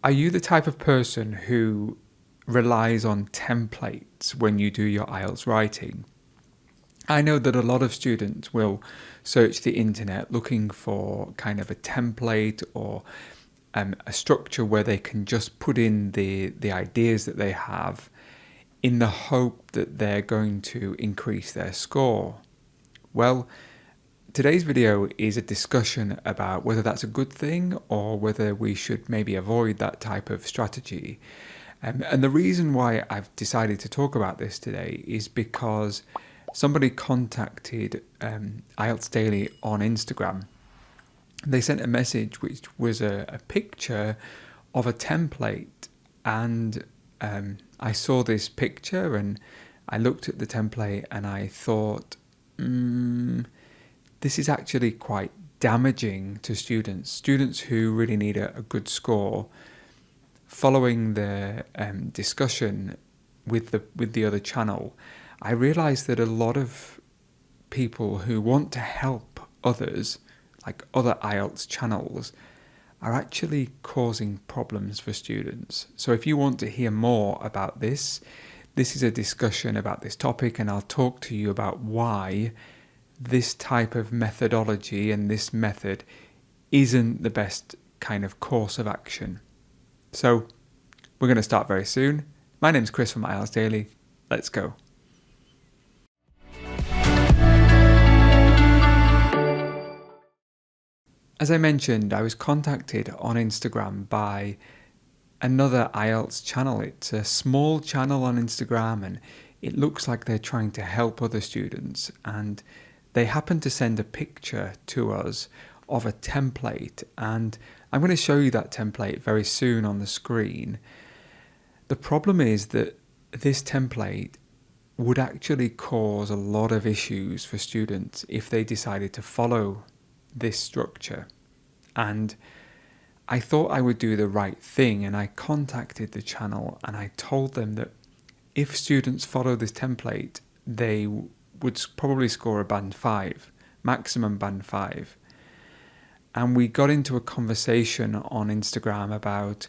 Are you the type of person who relies on templates when you do your IELTS writing? I know that a lot of students will search the internet looking for kind of a template or a structure where they can just put in the ideas that they have in the hope that they're going to increase their score. Well, today's video is a discussion about whether that's a good thing or whether we should maybe avoid that type of strategy. And the reason why I've decided to talk about this today is because somebody contacted IELTS Daily on Instagram. They sent a message which was a picture of a template, and I saw this picture and I looked at the template and I thought, this is actually quite damaging to students who really need a good score. Following the discussion with the other channel, I realised that a lot of people who want to help others, like other IELTS channels, are actually causing problems for students. So if you want to hear more about this is a discussion about this topic, and I'll talk to you about why this type of methodology and this method isn't the best kind of course of action. So we're going to start very soon. My name's Chris from IELTS Daily. Let's go. As I mentioned, I was contacted on Instagram by another IELTS channel. It's a small channel on Instagram and it looks like they're trying to help other students, and they happened to send a picture to us of a template, and I'm going to show you that template very soon on the screen. The problem is that this template would actually cause a lot of issues for students if they decided to follow this structure. And I thought I would do the right thing, and I contacted the channel and I told them that if students follow this template, they would probably score a band 5, maximum band 5. And we got into a conversation on Instagram about,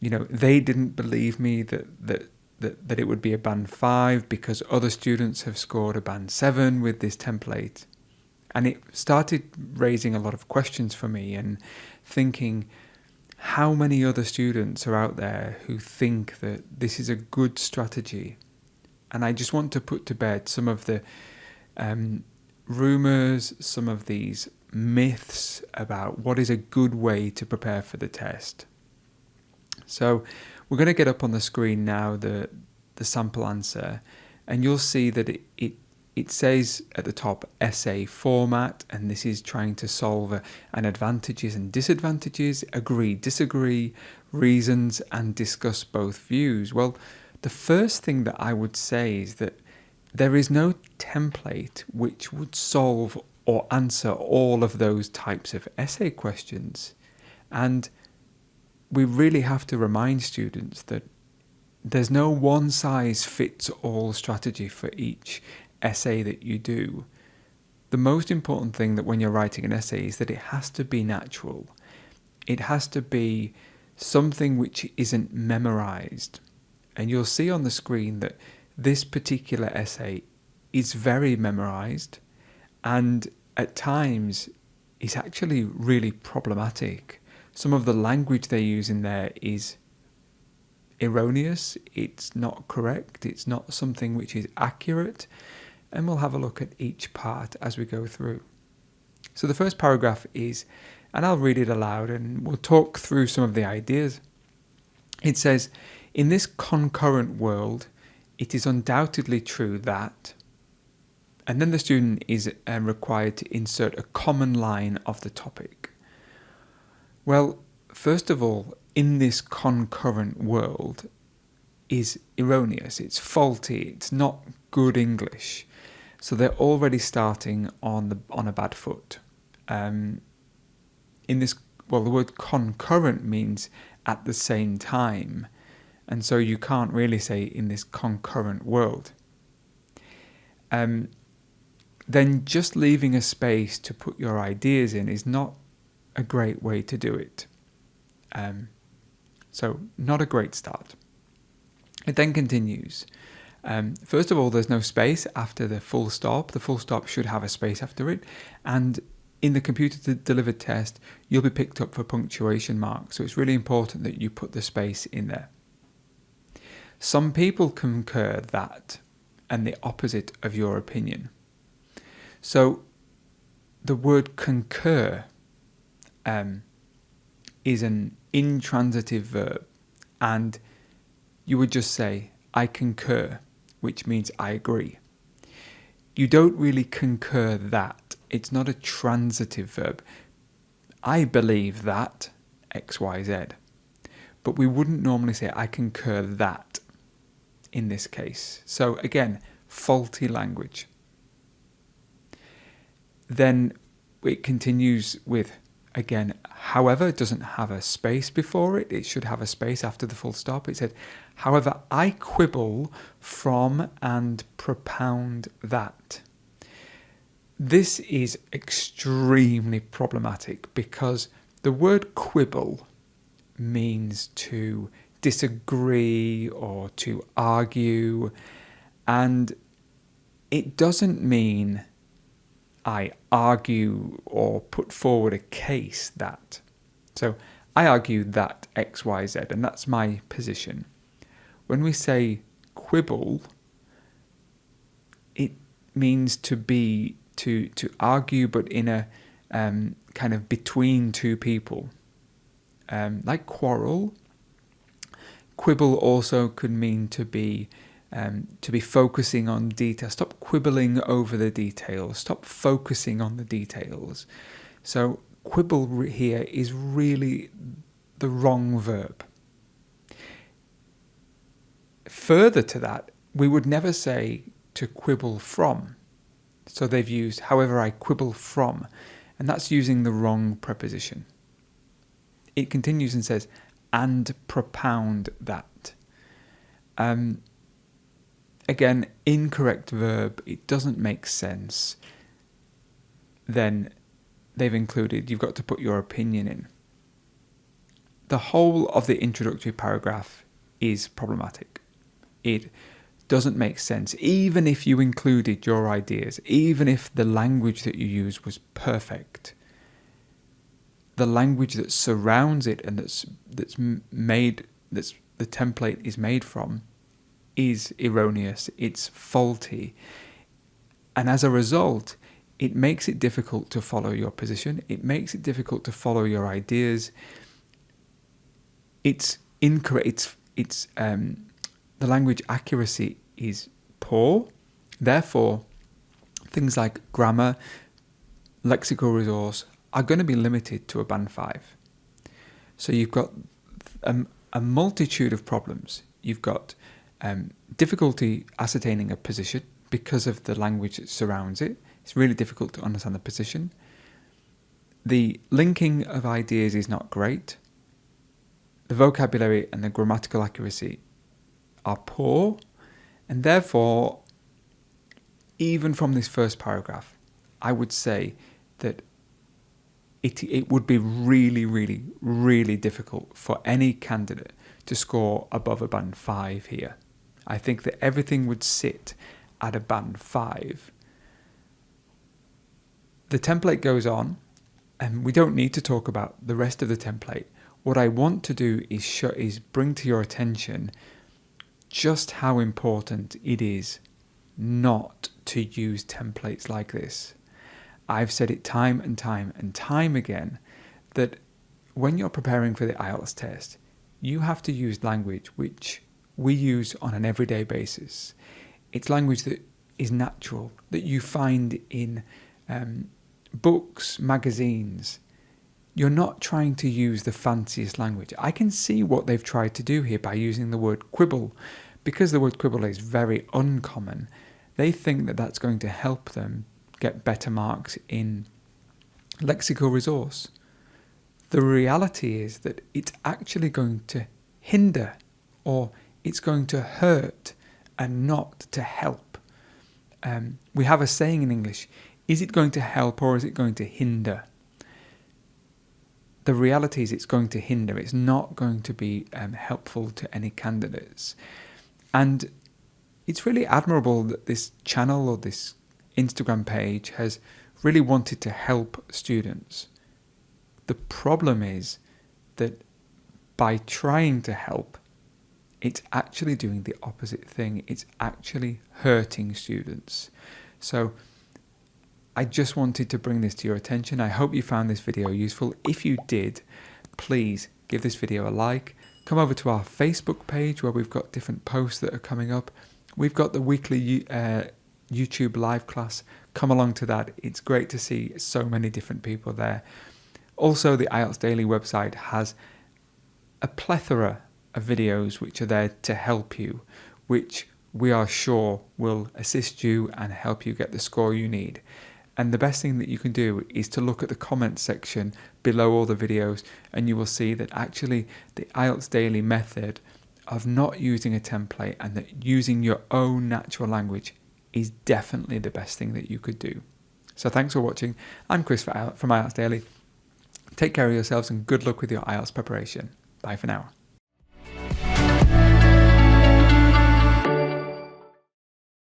they didn't believe me that it would be a band 5 because other students have scored a band 7 with this template. And it started raising a lot of questions for me, and thinking how many other students are out there who think that this is a good strategy. And I just want to put to bed some of the rumours, some of these myths about what is a good way to prepare for the test. So we're going to get up on the screen now the sample answer, and you'll see that it says at the top essay format, and this is trying to solve an advantages and disadvantages, agree, disagree, reasons, and discuss both views. Well, the first thing that I would say is that there is no template which would solve or answer all of those types of essay questions. And we really have to remind students that there's no one-size-fits-all strategy for each essay that you do. The most important thing that when you're writing an essay is that it has to be natural. It has to be something which isn't memorized. And you'll see on the screen that this particular essay is very memorized, and at times it's actually really problematic. Some of the language they use in there is erroneous, it's not correct, it's not something which is accurate, and we'll have a look at each part as we go through. So the first paragraph is, and I'll read it aloud and we'll talk through some of the ideas. It says, in this concurrent world, it is undoubtedly true that, and then the student is required to insert a common line of the topic. Well, first of all, in this concurrent world is erroneous, it's faulty, it's not good English. So they're already starting on a bad foot. The word concurrent means at the same time, and so you can't really say in this concurrent world. Then just leaving a space to put your ideas in is not a great way to do it. So not a great start. It then continues. First of all, there's no space after the full stop. The full stop should have a space after it. And in the computer-delivered test, you'll be picked up for punctuation marks. So it's really important that you put the space in there. Some people concur that and the opposite of your opinion. So the word concur is an intransitive verb, and you would just say, I concur, which means I agree. You don't really concur that. It's not a transitive verb. I believe that X, Y, Z. But we wouldn't normally say, I concur that in this case. So again, faulty language. Then it continues with, again, however, it doesn't have a space before it. It should have a space after the full stop. It said, however, I quibble from and propound that. This is extremely problematic because the word quibble means to disagree or to argue, and it doesn't mean I argue or put forward a case that. So I argue that X, Y, Z, and that's my position. When we say quibble, it means to argue, but in a kind of between two people. Like quarrel. Quibble also could mean to be focusing on detail. Stop quibbling over the details. Stop focusing on the details. So quibble here is really the wrong verb. Further to that, we would never say to quibble from. So they've used, however, I quibble from, and that's using the wrong preposition. It continues and says, and propound that. Again, incorrect verb, it doesn't make sense. Then they've included, you've got to put your opinion in. The whole of the introductory paragraph is problematic. It doesn't make sense, even if you included your ideas, even if the language that you used was perfect. The language that surrounds it and that's the template is made from is erroneous, it's faulty, and as a result, it makes it difficult to follow your position. It makes it difficult to follow your ideas. It's incorrect. It's the language accuracy is poor. Therefore, things like grammar, lexical resource are going to be limited to a band 5. So you've got a multitude of problems. You've got difficulty ascertaining a position because of the language that surrounds it. It's really difficult to understand the position. The linking of ideas is not great. The vocabulary and the grammatical accuracy are poor, and therefore, even from this first paragraph, I would say that it would be really, really, really difficult for any candidate to score above a band 5 here. I think that everything would sit at a band 5. The template goes on, and we don't need to talk about the rest of the template. What I want to do is bring to your attention just how important it is not to use templates like this. I've said it time and time and time again that when you're preparing for the IELTS test, you have to use language which we use on an everyday basis. It's language that is natural, that you find in books, magazines. You're not trying to use the fanciest language. I can see what they've tried to do here by using the word quibble. Because the word quibble is very uncommon, they think that that's going to help them get better marks in lexical resource. The reality is that it's actually going to hinder, or it's going to hurt and not to help. We have a saying in English, is it going to help or is it going to hinder? the reality is it's going to hinder. It's not going to be helpful to any candidates. And it's really admirable that this channel or this Instagram page has really wanted to help students. The problem is that by trying to help, it's actually doing the opposite thing. It's actually hurting students. So I just wanted to bring this to your attention. I hope you found this video useful. If you did, please give this video a like. Come over to our Facebook page where we've got different posts that are coming up. We've got the weekly YouTube live class. Come along to that. It's great to see so many different people there. Also, the IELTS Daily website has a plethora of videos which are there to help you, which we are sure will assist you and help you get the score you need. And the best thing that you can do is to look at the comments section below all the videos, and you will see that actually the IELTS Daily method of not using a template and that using your own natural language is definitely the best thing that you could do. So thanks for watching. I'm Chris from IELTS Daily. Take care of yourselves and good luck with your IELTS preparation. Bye for now.